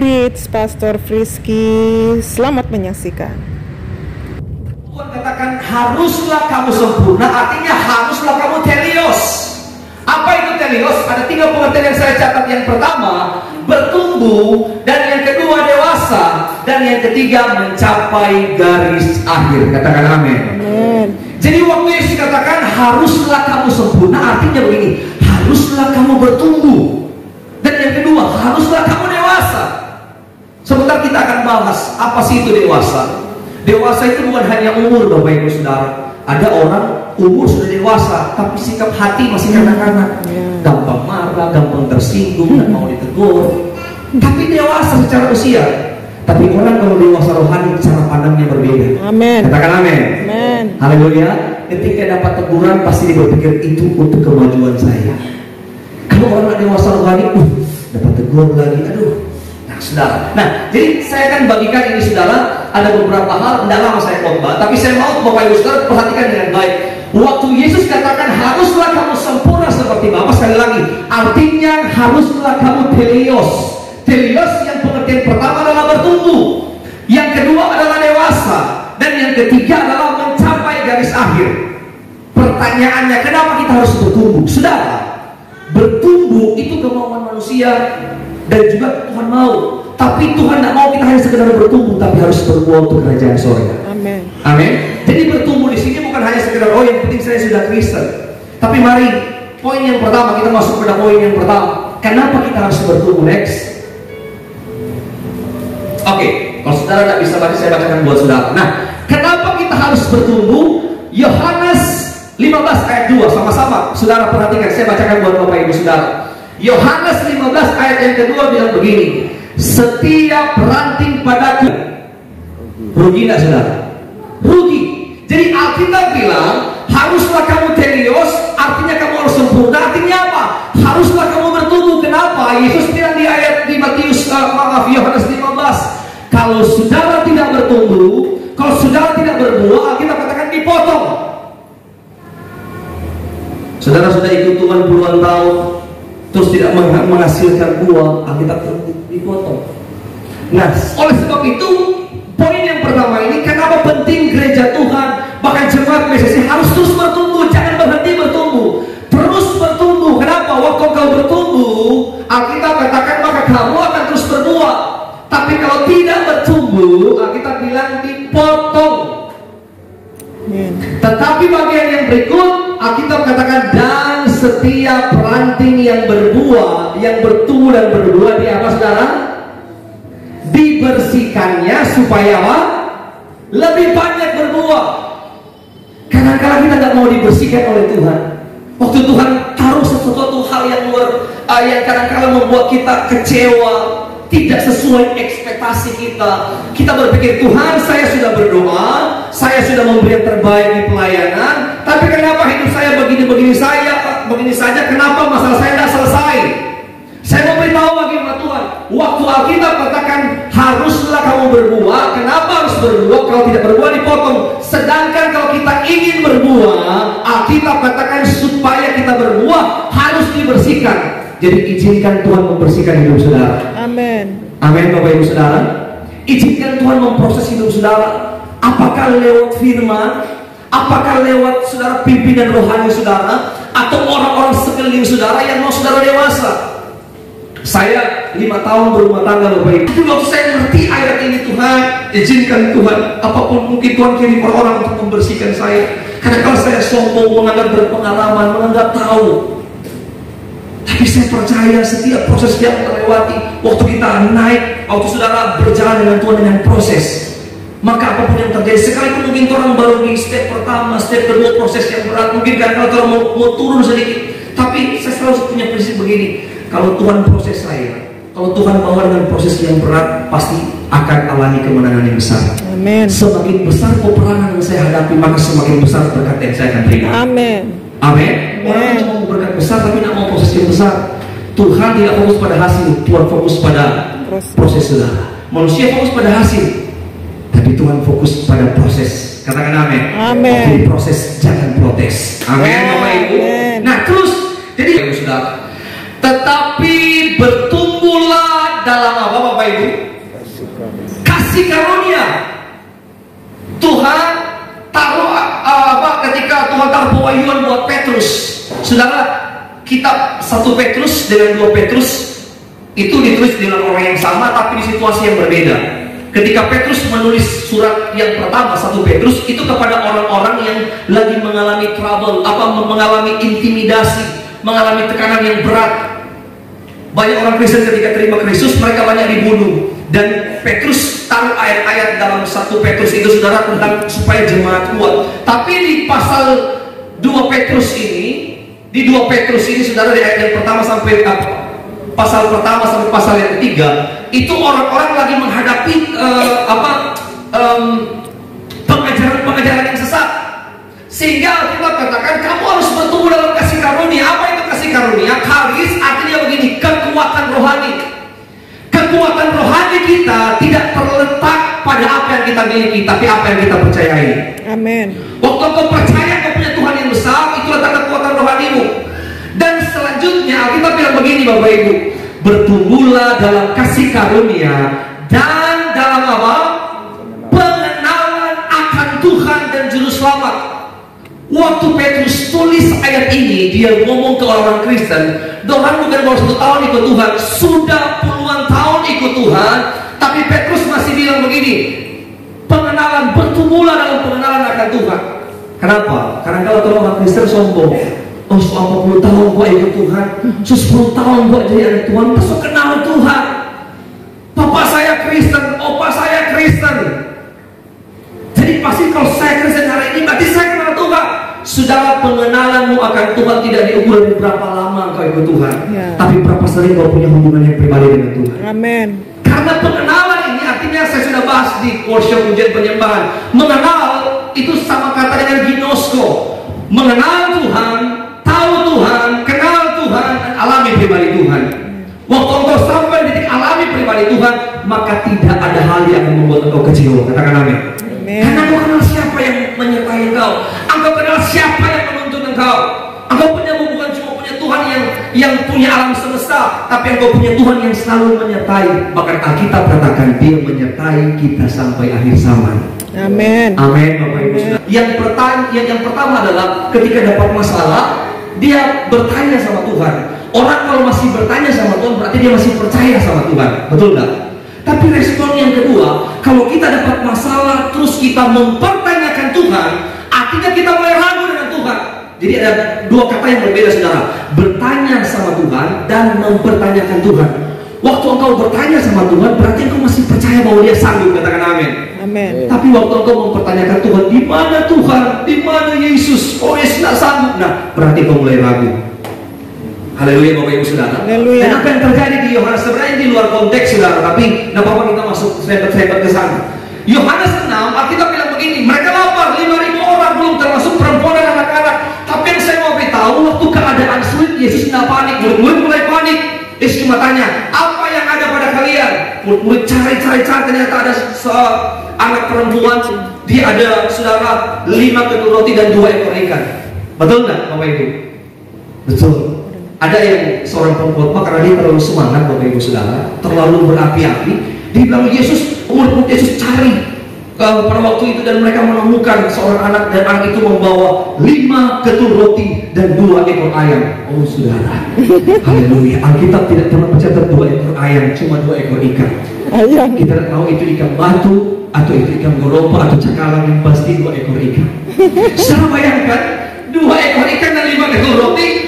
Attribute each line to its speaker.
Speaker 1: Fritz, Pastor Frisky. Selamat menyaksikan.
Speaker 2: Tuhan katakan haruslah kamu sempurna, artinya haruslah kamu telios. Apa itu telios? Ada 3 pengertian yang saya catat. Yang pertama, bertumbuh, dan yang kedua dewasa, dan yang ketiga mencapai garis akhir. Katakan amin.
Speaker 1: Amin.
Speaker 2: Jadi waktu Yesus katakan haruslah kamu sempurna, artinya begini, haruslah kamu bertumbuh, dan yang kedua haruslah kamu dewasa. Sebentar kita akan bahas apa sih itu dewasa. Dewasa itu bukan hanya umur, Bapak Ibu Saudara. Ada orang umur sudah dewasa, tapi sikap hati masih kanak-kanak, gampang marah, gampang tersinggung, dan mau ditegur. Tapi dewasa secara usia. Tapi orang kalau dewasa rohani, cara pandangnya berbeda.
Speaker 1: Amin.
Speaker 2: Katakan amin.
Speaker 1: Amin.
Speaker 2: Haleluya. Ketika dapat teguran, pasti dia berpikir itu untuk kemajuan saya. Kalau orang dewasa rohani, dapat tegur lagi, aduh. Nah, saudara. Nah, jadi saya akan bagikan ini, saudara. Ada beberapa hal, tidak lama saya khotbah, tapi saya mau Bapak Ibu Saudara perhatikan dengan baik. Waktu Yesus katakan haruslah kamu sempurna seperti Bapa, sekali lagi, artinya haruslah kamu telios. Telios yang pengertian pertama adalah bertumbuh, yang kedua adalah dewasa, dan yang ketiga adalah mencapai garis akhir. Pertanyaannya, kenapa kita harus bertumbuh? Saudara, bertumbuh itu kemauan manusia dan juga Tuhan mau. Tapi Tuhan tidak mau kita hanya sekedar bertumbuh, tapi harus berbuah untuk kerajaan surga.
Speaker 1: Amin.
Speaker 2: Amin. Jadi bertumbuh di sini bukan hanya sekedar yang penting saya sudah Kristen. Tapi mari poin yang pertama, kita masuk pada poin yang pertama. Kenapa kita harus bertumbuh? Next. Oke, kalau saudara tidak bisa baca, saya bacakan buat saudara. Nah, kenapa kita harus bertumbuh? Yohanes 15 ayat 2, sama-sama saudara perhatikan, saya bacakan buat Bapak Ibu Saudara. Yohanes 15 ayat yang kedua bilang begini, setiap ranting padaku rugi tidak saudara? Rugi. Jadi Alkitab bilang haruslah kamu telios, artinya kamu harus sempurna. Artinya apa? Haruslah kamu bertumbuh. Kenapa? Yesus bilang di ayat di Yohanes 15, kalau saudara tidak bertumbuh, kalau saudara tidak berbuah, Alkitab katakan dipotong. Saudara sudah ikut Tuhan puluhan tahun, terus tidak menghasilkan buah, Alkitab dipotong. Nah, oleh sebab itu, poin yang pertama ini, kenapa penting gereja Tuhan, bahkan jemaat PSSI harus terus bertumbuh, jangan berhenti bertumbuh, terus bertumbuh. Kenapa? Waktu kau bertumbuh, Alkitab katakan maka kamu akan terus berbuah. Tapi kalau tidak bertumbuh, Alkitab bilang dipotong. Tetapi bagian yang berikut, Alkitab katakan dan setiap ranting yang berbuah, yang bertumbuh dan berbuah di apa saudara? Dibersihkannya supaya apa? Lebih banyak berbuah. Kadang-kadang kita tidak mau dibersihkan oleh Tuhan. Waktu Tuhan taruh sesuatu hal yang yang kadang-kadang membuat kita kecewa, tidak sesuai ekspektasi kita. Kita berpikir, Tuhan, saya sudah berdoa, saya sudah memberi yang terbaik di pelayanan, tapi kenapa hidup saya begini-begini saja? Kenapa masalah saya tidak selesai? Saya mau beritahu bagaimana Tuhan. Waktu Alkitab katakan haruslah kamu berbuah. Kenapa harus berbuah? Kalau tidak berbuah dipotong. Sedangkan kalau kita ingin berbuah, Alkitab katakan supaya kita berbuah harus dibersihkan. Jadi izinkan Tuhan membersihkan hidup saudara.
Speaker 1: Amin.
Speaker 2: Amin Bapak Ibu Saudara. Izinkan Tuhan memproses hidup saudara. Apakah lewat firman, apakah lewat saudara pimpinan rohani saudara, atau orang-orang sekeliling saudara yang mau saudara dewasa. Saya 5 tahun berumah tangga Bapak Ibu. Tapi waktu saya ngerti ayat ini, Tuhan, izinkan Tuhan, apapun mungkin Tuhan kirim orang untuk membersihkan saya. Karena kalau saya sombong, menganggap berpengalaman, menganggap tahu. Tapi saya percaya setiap proses yang kita lewati, waktu kita naik, waktu saudara berjalan dengan Tuhan dengan proses, maka apapun yang terjadi, sekalipun mungkin orang baru di step pertama, step kedua, proses yang berat, mungkin karena orang mau turun sedikit. Tapi saya selalu punya prinsip begini, kalau Tuhan proses saya, kalau Tuhan bawa dengan proses yang berat, pasti akan alami kemenangan yang besar. Amin. Semakin besar peperangan yang saya hadapi, maka semakin besar berkat yang saya akan terima. Amin. Amin. Orang cuma mau berkat besar tapi tidak mau proses yang besar. Tuhan tidak fokus pada hasil, Tuhan fokus pada proses saudara. Manusia fokus pada hasil, tapi Tuhan fokus pada proses. Katakan amin. Amin. Waktu proses jangan protes. Amin Bapak Ibu. Nah terus, jadi Bapak Saudara, tetapi bertumbuhlah dalam apa Bapak Bapak Ibu? Kasih karunia. Tuhan taruh ketika Tuhan taruh pewahyuan buat Petrus. Saudara, kitab 1 Petrus dengan 2 Petrus itu ditulis dengan orang yang sama tapi di situasi yang berbeda. Ketika Petrus menulis surat yang pertama 1 Petrus itu kepada orang-orang yang lagi mengalami trouble, mengalami intimidasi, mengalami tekanan yang berat. Banyak orang Kristen ketika terima Kristus mereka banyak dibunuh, dan Petrus taruh ayat-ayat dalam 1 Petrus itu saudara tentang supaya jemaat kuat. Tapi di pasal 2 Petrus ini, di 2 Petrus ini saudara, di ayat yang pertama sampai pasal pertama sampai pasal yang ketiga, itu orang-orang lagi menghadapi pengajaran-pengajaran yang sesat. Sehingga kita katakan kamu harus bertumbuh dalam kasih karunia. Apa itu kasih karunia? Charis artinya begini, kekuatan rohani. Kekuatan rohani kita tidak terletak pada apa yang kita miliki, tapi apa yang kita percayai.
Speaker 1: Amin.
Speaker 2: Waktu kau percaya kau punya Tuhan yang besar, itu letak kekuatan rohanimu. Dan selanjutnya kita bilang begini Bapak Ibu, bertumbuhlah dalam kasih karunia dan dalam apa? Pengenalan akan Tuhan dan Juru Selamat. Waktu Petrus tulis ayat ini, dia ngomong ke orang Kristen, Tuhan bukan baru 1 tahun ikut Tuhan, sudah puluhan tahun ikut Tuhan, tapi Petrus masih bilang begini, pengenalan, bertumbuhlah dalam pengenalan akan Tuhan. Kenapa? Karena kalau orang Kristen sombong, oh 40 tahun gua ikut Tuhan, 10 tahun gua jadi anak Tuhan, masuk kenal Tuhan. Papa saya Kristen, opa saya Kristen. Jadi pasti kalau saya Kristen hari ini, berarti saya kenal Tuhan. Saudara, pengenalanmu akan Tuhan tidak diukur dari berapa lama kau ikut Tuhan, tapi berapa sering kau punya hubungan yang pribadi dengan Tuhan.
Speaker 1: Amin.
Speaker 2: Karena pengenalan ini artinya saya sudah bahas di workshop ujian penyembahan. Mengenal itu sama kata dengan ginosko. Mengenal Tuhan, tahu Tuhan, kenal Tuhan, dan alami pribadi Tuhan. Waktu engkau sampai di titik alami pribadi Tuhan, maka tidak ada hal yang membuat engkau kecewa. Katakan amin. Karena engkau kenal siapa yang menyertai engkau, engkau kenal siapa yang menuntun engkau. Engkau punya bukan cuma punya Tuhan yang punya alam semesta, tapi engkau punya Tuhan yang selalu menyertai. Bahkan Alkitab katakan dia menyertai kita sampai akhir zaman.
Speaker 1: Amin.
Speaker 2: Amin Bapak Ibu Saudara. Yang pertama adalah ketika dapat masalah, dia bertanya sama Tuhan. Orang kalau masih bertanya sama Tuhan berarti dia masih percaya sama Tuhan. Betul nggak? Tapi respon yang kedua, kalau kita dapat masalah terus kita mempertanyakan Tuhan, artinya kita mulai ragu dengan Tuhan. Jadi ada dua kata yang berbeda saudara, bertanya sama Tuhan dan mempertanyakan Tuhan. Waktu engkau bertanya sama Tuhan berarti engkau masih percaya bahwa dia sanggup. Katakan amin.
Speaker 1: Amin.
Speaker 2: Tapi waktu engkau mempertanyakan Tuhan, di mana Tuhan, di mana Yesus, oh Yesus tidak sanggup, nah berarti engkau mulai ragu. Haleluya Bapak Ibu Saudara.
Speaker 1: Haleluya.
Speaker 2: Dan apa yang terjadi di Yohanes sebenarnya di luar konteks saudara, tapi tidak apa-apa kita masuk serempet-serempet ke sana. Yohanes 6, Alkitab bilang begini, mereka lapar, 5.000 orang belum termasuk perempuan dan anak-anak. Tapi yang saya mau beritahu, waktu keadaan sulit, Yesus tidak panik, murid-murid mulai panik. Yesus cuma tanya, apa yang ada pada kalian? Murid-murid cari, ternyata ada anak perempuan, dia ada saudara 5 ketul roti dan 2 ekor ikan. Betul nggak Bapak Ibu? Betul. Ada yang seorang pengkhotbah karena dia terlalu semangat Bapak Ibu Saudara, terlalu berapi-api, dia bilang murid Yesus cari pada waktu itu dan mereka menemukan seorang anak dan anak itu membawa 5 ketul roti dan 2 ekor ayam. Oh saudara, haleluya. Alkitab tidak pernah mencatat 2 ekor ayam, cuma 2 ekor ikan. Ayam. Kita tidak tahu itu ikan batu atau itu ikan goropa atau cakalang, yang pasti 2 ekor ikan. Saya bayangkan 2 ekor ikan dan 5 ketul roti.